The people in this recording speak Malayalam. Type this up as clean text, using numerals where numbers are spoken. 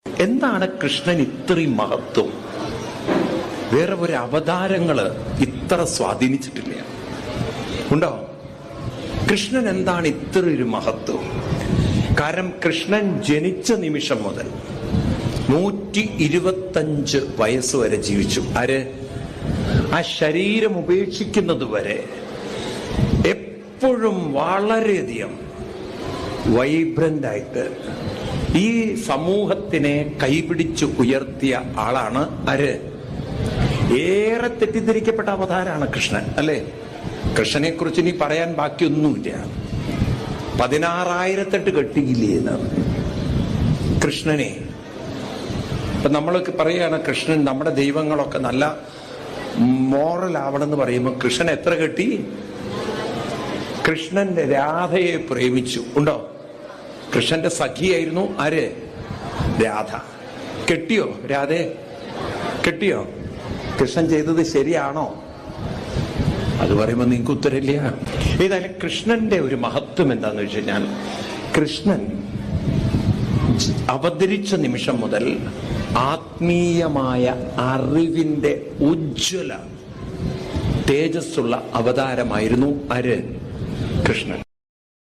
എന്താണ് കൃഷ്ണൻ ഇത്രയും മഹത്വം? വേറെ ഒരു അവതാരങ്ങള് ഇത്ര സ്വാധീനിച്ചിട്ടില്ല. ഉണ്ടോ? കൃഷ്ണൻ എന്താണ് ഇത്ര ഒരു മഹത്വം? കാരണം കൃഷ്ണൻ ജനിച്ച നിമിഷം മുതൽ 125 വയസ്സ് വരെ ജീവിച്ചു. ആര്? ആ ശരീരം ഉപേക്ഷിക്കുന്നത് വരെ എപ്പോഴും വളരെയധികം വൈബ്രന്റ് ആയിട്ട് ഈ സമൂഹത്തിനെ കൈപിടിച്ച് ഉയർത്തിയ ആളാണ്. ആര്? ഏറെ തെറ്റിദ്ധരിക്കപ്പെട്ട അവതാരാണ് കൃഷ്ണൻ, അല്ലേ? കൃഷ്ണനെ കുറിച്ച് ഇനി പറയാൻ ബാക്കിയൊന്നുമില്ല. 16,008 കെട്ടിയില്ലേന്ന് കൃഷ്ണനെ. ഇപ്പൊ നമ്മളൊക്കെ പറയാണ് കൃഷ്ണൻ, നമ്മുടെ ദൈവങ്ങളൊക്കെ നല്ല മോറൽ ആവണമെന്ന് പറയുമ്പോൾ കൃഷ്ണൻ എത്ര കെട്ടി? കൃഷ്ണൻ രാധയെ പ്രേമിച്ചു. ഉണ്ടോ? കൃഷ്ണന്റെ സഖിയായിരുന്നു ആര്? രാധ. കെട്ടിയോ? രാധയെ കെട്ടിയോ? കൃഷ്ണൻ ചെയ്തത് ശരിയാണോ? അത് പറയുമ്പോൾ നിങ്ങൾക്ക് ഉത്തരമില്ല. ഏതായാലും കൃഷ്ണന്റെ ഒരു മഹത്വം എന്താന്ന് വെച്ച് കഴിഞ്ഞാൽ, കൃഷ്ണൻ അവതരിച്ച നിമിഷം മുതൽ ആത്മീയമായ അറിവിന്റെ ഉജ്ജ്വല തേജസ്സുള്ള അവതാരമായിരുന്നു ആര്? കൃഷ്ണൻ.